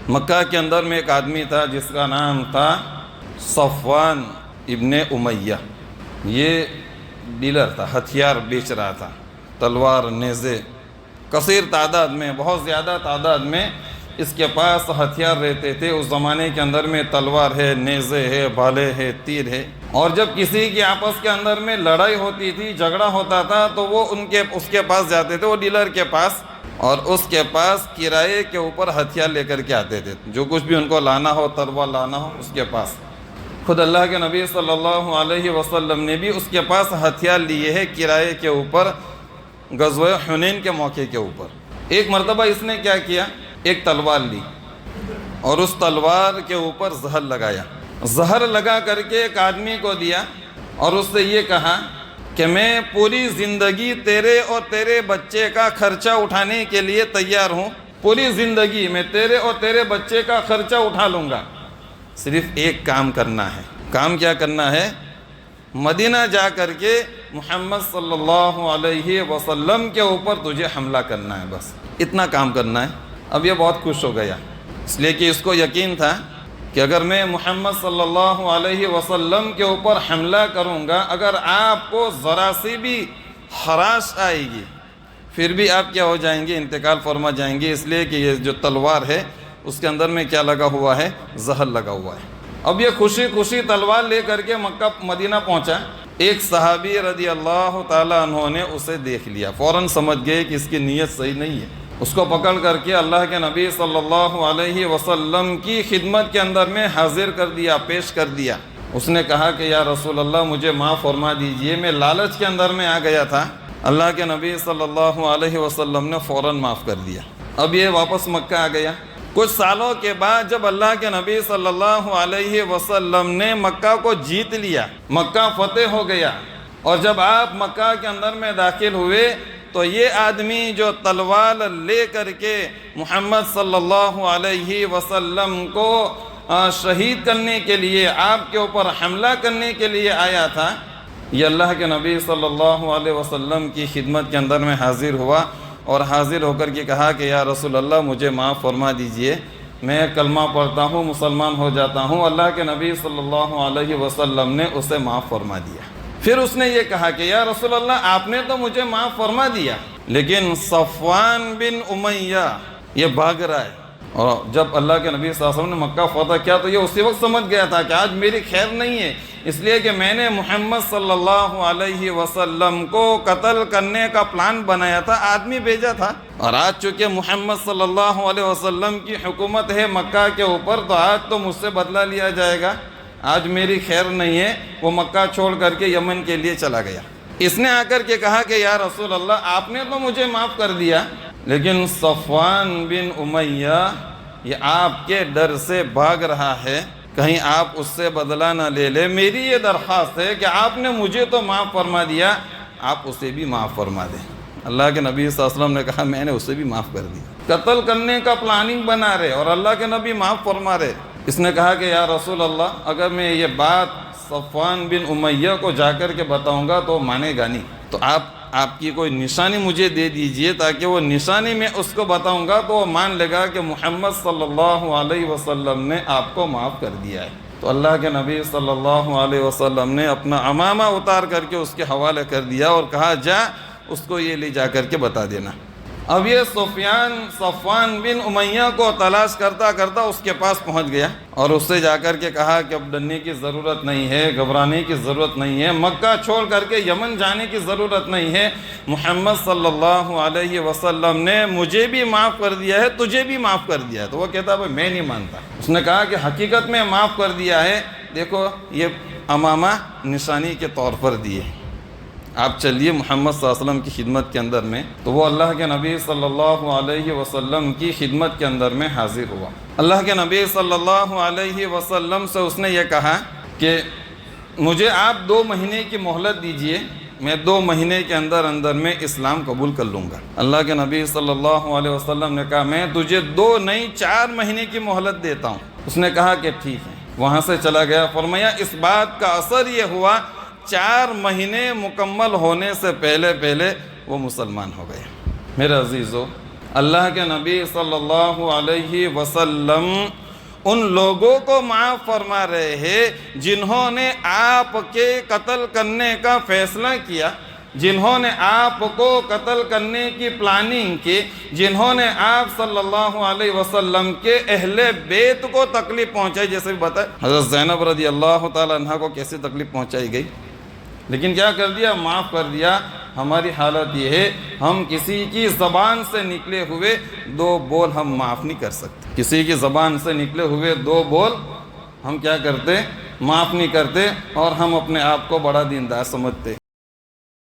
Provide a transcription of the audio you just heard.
مکہ کے اندر میں ایک آدمی تھا جس کا نام تھا صفوان ابن امیہ. یہ ڈیلر تھا، ہتھیار بیچ رہا تھا، تلوار، نیزے، کثیر تعداد میں، بہت زیادہ تعداد میں اس کے پاس ہتھیار رہتے تھے. اس زمانے کے اندر میں تلوار ہے، نیزے ہے، بھالے ہے، تیر ہے. اور جب کسی کی آپس کے اندر میں لڑائی ہوتی تھی، جھگڑا ہوتا تھا، تو وہ اس کے پاس جاتے تھے، وہ ڈیلر کے پاس، اور اس کے پاس کرائے کے اوپر ہتھیار لے کر کے آتے تھے. جو کچھ بھی ان کو لانا ہو، تلوار لانا ہو، اس کے پاس. خود اللہ کے نبی صلی اللہ علیہ وسلم نے بھی اس کے پاس ہتھیار لیے ہیں کرائے کے اوپر، غزوہ حنین کے موقع کے اوپر. ایک مرتبہ اس نے کیا کیا، ایک تلوار لی اور اس تلوار کے اوپر زہر لگایا. زہر لگا کر کے ایک آدمی کو دیا اور اس سے یہ کہا کہ میں پوری زندگی تیرے اور تیرے بچے کا خرچہ اٹھانے کے لیے تیار ہوں. پوری زندگی میں تیرے اور تیرے بچے کا خرچہ اٹھا لوں گا. صرف ایک کام کرنا ہے. کام کیا کرنا ہے؟ مدینہ جا کر کے محمد صلی اللہ علیہ وسلم کے اوپر تجھے حملہ کرنا ہے، بس اتنا کام کرنا ہے. اب یہ بہت خوش ہو گیا، اس لیے کہ اس کو یقین تھا کہ اگر میں محمد صلی اللہ علیہ وسلم کے اوپر حملہ کروں گا، اگر آپ کو ذرا سی بھی خراش آئے گی، پھر بھی آپ کیا ہو جائیں گے، انتقال فرما جائیں گے. اس لیے کہ یہ جو تلوار ہے اس کے اندر میں کیا لگا ہوا ہے، زہر لگا ہوا ہے. اب یہ خوشی خوشی تلوار لے کر کے مکہ مدینہ پہنچا. ایک صحابی رضی اللہ تعالیٰ عنہ نے اسے دیکھ لیا، فوراً سمجھ گئے کہ اس کی نیت صحیح نہیں ہے. اس کو پکڑ کر کے اللہ کے نبی صلی اللہ علیہ وسلم کی خدمت کے اندر میں حاضر کر دیا، پیش کر دیا. اس نے کہا کہ یا رسول اللہ مجھے معاف فرما دیجئے، میں لالچ کے اندر میں آ گیا تھا. اللہ کے نبی صلی اللہ علیہ وسلم نے فوراً معاف کر دیا. اب یہ واپس مکہ آ گیا. کچھ سالوں کے بعد جب اللہ کے نبی صلی اللہ علیہ وسلم نے مکہ کو جیت لیا، مکہ فتح ہو گیا، اور جب آپ مکہ کے اندر میں داخل ہوئے تو یہ آدمی جو تلوار لے کر کے محمد صلی اللہ علیہ وسلم کو شہید کرنے کے لیے، آپ کے اوپر حملہ کرنے کے لیے آیا تھا، یہ اللہ کے نبی صلی اللہ علیہ وسلم کی خدمت کے اندر میں حاضر ہوا اور حاضر ہو کر کے کہا کہ یا رسول اللہ مجھے معاف فرما دیجئے، میں کلمہ پڑھتا ہوں، مسلمان ہو جاتا ہوں. اللہ کے نبی صلی اللہ علیہ وسلم نے اسے معاف فرما دیا. پھر اس نے یہ کہا کہ یا رسول اللہ آپ نے تو مجھے معاف فرما دیا، لیکن صفوان بن امیہ یہ بھاگ رہا ہے. اور جب اللہ کے نبی صلی اللہ علیہ وسلم نے مکہ فتح کیا تو یہ اسی وقت سمجھ گیا تھا کہ آج میری خیر نہیں ہے، اس لیے کہ میں نے محمد صلی اللہ علیہ وسلم کو قتل کرنے کا پلان بنایا تھا، آدمی بھیجا تھا. اور آج چونکہ محمد صلی اللہ علیہ وسلم کی حکومت ہے مکہ کے اوپر، تو آج تو مجھ سے بدلہ لیا جائے گا، آج میری خیر نہیں ہے. وہ مکہ چھوڑ کر کے یمن کے لیے چلا گیا. اس نے آ کر کے کہا کہ یا رسول اللہ آپ نے تو مجھے معاف کر دیا، لیکن صفوان بن امیہ یہ آپ کے ڈر سے بھاگ رہا ہے، کہیں آپ اس سے بدلہ نہ لے لے. میری یہ درخواست ہے کہ آپ نے مجھے تو معاف فرما دیا، آپ اسے بھی معاف فرما دیں. اللہ کے نبی صلی اللہ علیہ وسلم نے کہا میں نے اسے بھی معاف کر دیا. قتل کرنے کا پلاننگ بنا رہے اور اللہ کے نبی معاف فرما رہے. اس نے کہا کہ یا رسول اللہ اگر میں یہ بات صفوان بن امیہ کو جا کر کے بتاؤں گا تو مانے گا نہیں، تو آپ کی کوئی نشانی مجھے دے دیجئے تاکہ وہ نشانی میں اس کو بتاؤں گا تو وہ مان لے گا کہ محمد صلی اللہ علیہ وسلم نے آپ کو معاف کر دیا ہے. تو اللہ کے نبی صلی اللہ علیہ وسلم نے اپنا عمامہ اتار کر کے اس کے حوالے کر دیا اور کہا جا اس کو یہ لے جا کر کے بتا دینا. اب یہ صفوان بن امیہ کو تلاش کرتا کرتا اس کے پاس پہنچ گیا اور اس سے جا کر کے کہا کہ اب ڈرنے کی ضرورت نہیں ہے، گھبرانے کی ضرورت نہیں ہے، مکہ چھوڑ کر کے یمن جانے کی ضرورت نہیں ہے. محمد صلی اللہ علیہ وسلم نے مجھے بھی معاف کر دیا ہے، تجھے بھی معاف کر دیا ہے. تو وہ کہتا ہے میں نہیں مانتا. اس نے کہا کہ حقیقت میں معاف کر دیا ہے، دیکھو یہ عمامہ نشانی کے طور پر دیے، آپ چلیے محمد صلی اللہ علیہ وسلم کی خدمت کے اندر میں. تو وہ اللہ کے نبی صلی اللہ علیہ وسلم کی خدمت کے اندر میں حاضر ہوا. اللہ کے نبی صلی اللہ علیہ وسلم سے اس نے یہ کہا کہ مجھے آپ 2 مہینے کی مہلت دیجئے، میں 2 مہینے کے اندر میں اسلام قبول کر لوں گا. اللہ کے نبی صلی اللہ علیہ وسلم نے کہا میں تجھے 2 نہیں 4 مہینے کی مہلت دیتا ہوں. اس نے کہا کہ ٹھیک ہے. وہاں سے چلا گیا. فرمایا اس بات کا اثر یہ ہوا 4 مہینے مکمل ہونے سے پہلے وہ مسلمان ہو گئے. میرے عزیزو، اللہ کے نبی صلی اللہ علیہ وسلم ان لوگوں کو معاف فرما رہے ہیں جنہوں نے آپ کے قتل کرنے کا فیصلہ کیا، جنہوں نے آپ کو قتل کرنے کی پلاننگ کی، جنہوں نے آپ صلی اللہ علیہ وسلم کے اہل بیت کو تکلیف پہنچائی. جیسے بھی بتائے حضرت زینب رضی اللہ تعالی عنہ کو کیسے تکلیف پہنچائی گئی، لیکن کیا کر دیا؟ معاف کر دیا. ہماری حالت یہ ہے، ہم کسی کی زبان سے نکلے ہوئے 2 بول ہم معاف نہیں کر سکتے. کسی کی زبان سے نکلے ہوئے 2 بول ہم کیا کرتے؟ معاف نہیں کرتے، اور ہم اپنے آپ کو بڑا دیندار سمجھتے.